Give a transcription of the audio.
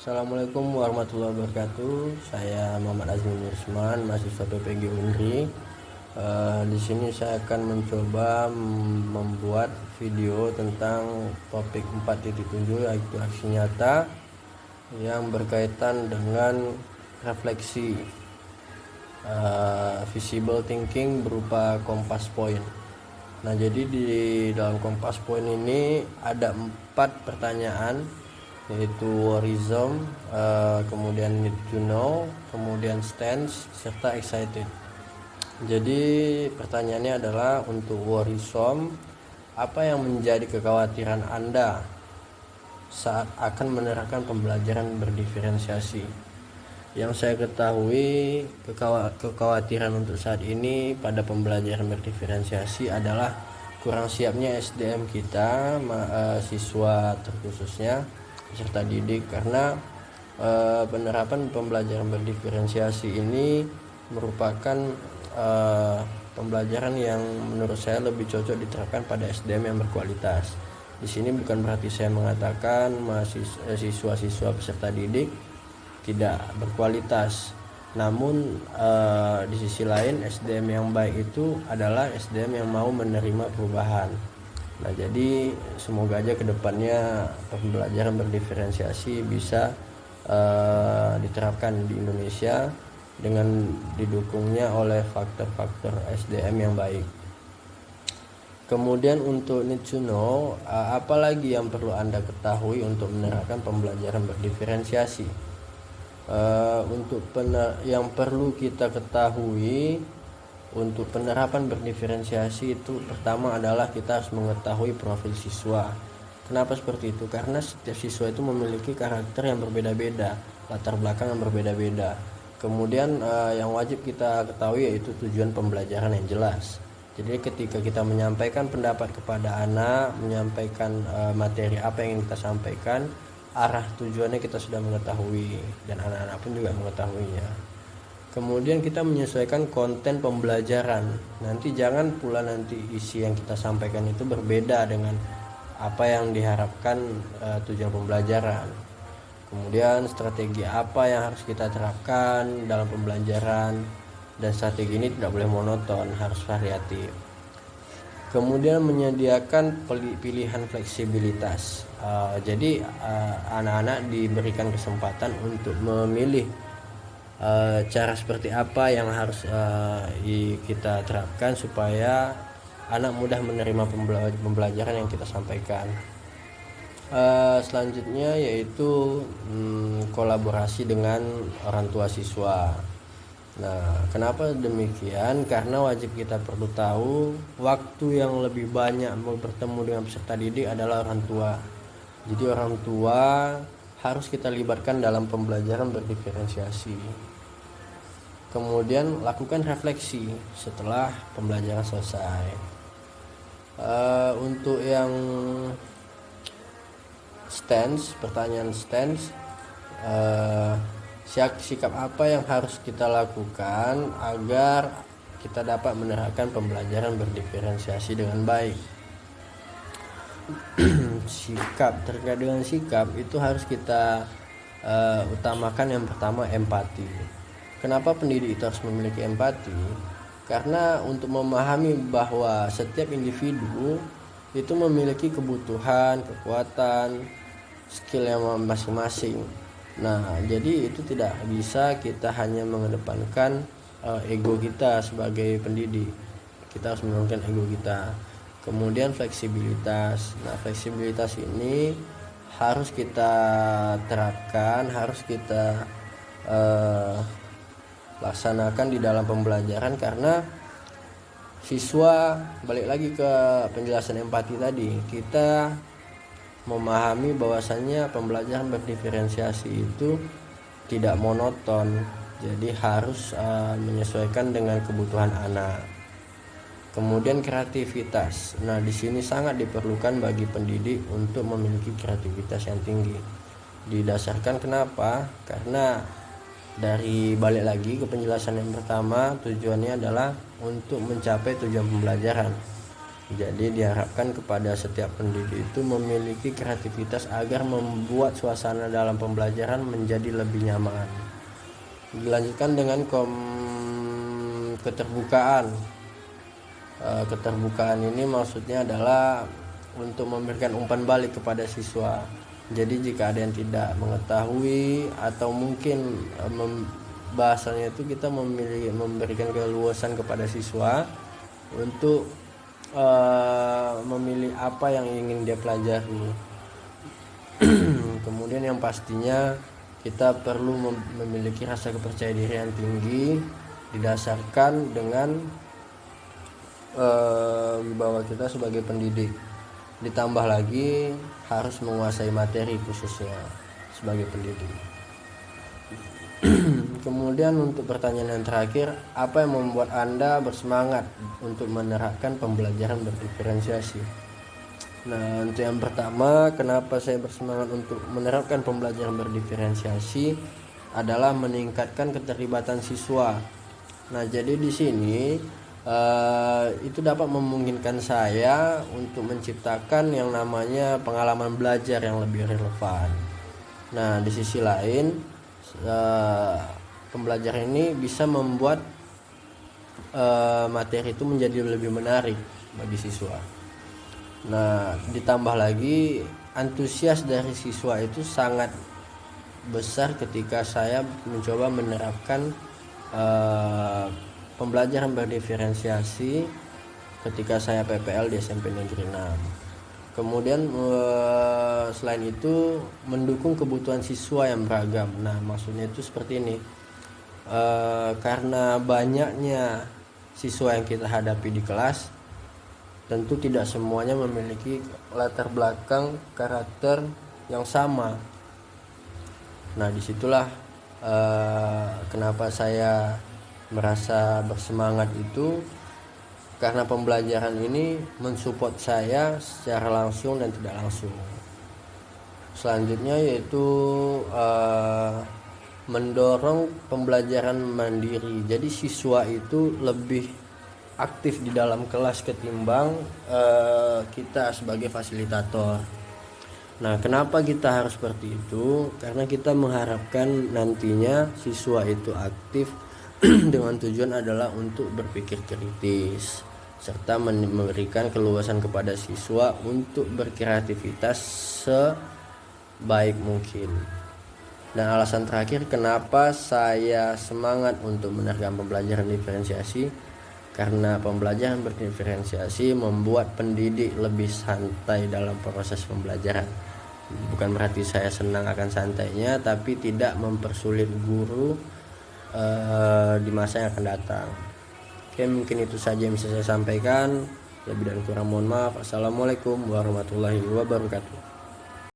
Assalamualaikum warahmatullahi wabarakatuh. Saya Muhammad Azmi Usman, mahasiswa PPG Unri. Di sini saya akan mencoba membuat video tentang topik 4.7, yaitu aksi nyata yang berkaitan dengan refleksi visible thinking berupa kompas point. Nah, jadi di dalam kompas point ini ada 4 pertanyaan, yaitu worrisome, kemudian need to know, kemudian stance, serta excited. Jadi pertanyaannya adalah untuk worrisome, apa yang menjadi kekhawatiran Anda saat akan menerapkan pembelajaran berdiferensiasi? Yang saya ketahui, kekhawatiran untuk saat ini pada pembelajaran berdiferensiasi adalah kurang siapnya SDM kita, siswa terkhususnya peserta didik, karena penerapan pembelajaran berdiferensiasi ini merupakan pembelajaran yang menurut saya lebih cocok diterapkan pada SDM yang berkualitas. Di sini bukan berarti saya mengatakan siswa-siswa peserta didik tidak berkualitas, namun di sisi lain SDM yang baik itu adalah SDM yang mau menerima perubahan. Nah, jadi semoga aja kedepannya pembelajaran berdiferensiasi bisa diterapkan di Indonesia dengan didukungnya oleh faktor-faktor SDM yang baik. Kemudian untuk need to know, apalagi yang perlu Anda ketahui untuk menerapkan pembelajaran berdiferensiasi? Yang perlu kita ketahui untuk penerapan berdiferensiasi itu, pertama adalah kita harus mengetahui profil siswa. Kenapa seperti itu? Karena setiap siswa itu memiliki karakter yang berbeda-beda, latar belakang yang berbeda-beda. Kemudian yang wajib kita ketahui yaitu tujuan pembelajaran yang jelas. Jadi ketika kita menyampaikan pendapat kepada anak, menyampaikan materi apa yang ingin kita sampaikan, arah tujuannya kita sudah mengetahui dan anak-anak pun juga mengetahuinya. Kemudian kita menyesuaikan konten pembelajaran. Nanti jangan pula nanti isi yang kita sampaikan itu berbeda dengan apa yang diharapkan tujuan pembelajaran. Kemudian strategi apa yang harus kita terapkan dalam pembelajaran, dan strategi ini tidak boleh monoton, harus variatif. Kemudian menyediakan pilihan fleksibilitas. Jadi anak-anak diberikan kesempatan untuk memilih cara seperti apa yang harus kita terapkan supaya anak mudah menerima pembelajaran yang kita sampaikan. Selanjutnya yaitu kolaborasi dengan orang tua siswa. Nah, kenapa demikian? Karena wajib kita perlu tahu waktu yang lebih banyak bertemu dengan peserta didik adalah orang tua. Jadi orang tua harus kita libatkan dalam pembelajaran berdiferensiasi. Kemudian lakukan refleksi setelah pembelajaran selesai. Untuk yang stance, pertanyaan stance, sikap apa yang harus kita lakukan agar kita dapat menerapkan pembelajaran berdiferensiasi dengan baik? Sikap, terkait dengan sikap itu harus kita utamakan. Yang pertama, empati. Kenapa pendidik itu harus memiliki empati? Karena untuk memahami bahwa setiap individu itu memiliki kebutuhan, kekuatan, skill yang masing-masing. Nah, jadi itu tidak bisa kita hanya mengedepankan ego kita sebagai pendidik. Kita harus menurunkan ego kita. Kemudian fleksibilitas. Nah, fleksibilitas ini harus kita terapkan, harus kita laksanakan di dalam pembelajaran, karena siswa, balik lagi ke penjelasan empati tadi, kita memahami bahwasannya pembelajaran berdiferensiasi itu tidak monoton, jadi harus menyesuaikan dengan kebutuhan anak. Kemudian kreativitas. Nah, di sini sangat diperlukan bagi pendidik untuk memiliki kreativitas yang tinggi. Didasarkan kenapa? Karena dari balik lagi ke penjelasan yang pertama, tujuannya adalah untuk mencapai tujuan pembelajaran. Jadi diharapkan kepada setiap pendidik itu memiliki kreativitas agar membuat suasana dalam pembelajaran menjadi lebih nyaman. Dilanjutkan dengan keterbukaan. Keterbukaan ini maksudnya adalah untuk memberikan umpan balik kepada siswa. Jadi jika ada yang tidak mengetahui atau mungkin bahasanya itu kita memberikan keleluasan kepada siswa untuk memilih apa yang ingin dia pelajari. Kemudian yang pastinya kita perlu memiliki rasa kepercayaan diri yang tinggi didasarkan dengan wibawa kita sebagai pendidik. Ditambah lagi harus menguasai materi khususnya sebagai pendidik. Kemudian untuk pertanyaan yang terakhir, apa yang membuat Anda bersemangat untuk menerapkan pembelajaran berdiferensiasi? Nah, untuk yang pertama, kenapa saya bersemangat untuk menerapkan pembelajaran berdiferensiasi adalah meningkatkan keterlibatan siswa. Nah, jadi di sini itu dapat memungkinkan saya untuk menciptakan yang namanya pengalaman belajar yang lebih relevan. Nah, di sisi lain pembelajaran ini bisa membuat materi itu menjadi lebih menarik bagi siswa. Nah, ditambah lagi antusias dari siswa itu sangat besar ketika saya mencoba menerapkan pembelajaran berdiferensiasi ketika saya PPL di SMP Negeri 6. Kemudian selain itu mendukung kebutuhan siswa yang beragam. Nah, maksudnya itu seperti ini. Karena banyaknya siswa yang kita hadapi di kelas, tentu tidak semuanya memiliki latar belakang karakter yang sama. Nah, disitulah kenapa saya merasa bersemangat itu, karena pembelajaran ini mensupport saya secara langsung dan tidak langsung. Selanjutnya yaitu mendorong pembelajaran mandiri. Jadi siswa itu lebih aktif di dalam kelas ketimbang kita sebagai fasilitator. Nah, kenapa kita harus seperti itu? Karena kita mengharapkan nantinya siswa itu aktif dengan tujuan adalah untuk berpikir kritis serta memberikan keluasan kepada siswa untuk berkreativitas sebaik mungkin. Dan alasan terakhir kenapa saya semangat untuk menerapkan pembelajaran diferensiasi, karena pembelajaran berdiferensiasi membuat pendidik lebih santai dalam proses pembelajaran. Bukan berarti saya senang akan santainya, tapi tidak mempersulit guru di masa yang akan datang. Oke, mungkin itu saja yang bisa saya sampaikan. Lebih dan kurang mohon maaf. Assalamualaikum warahmatullahi wabarakatuh.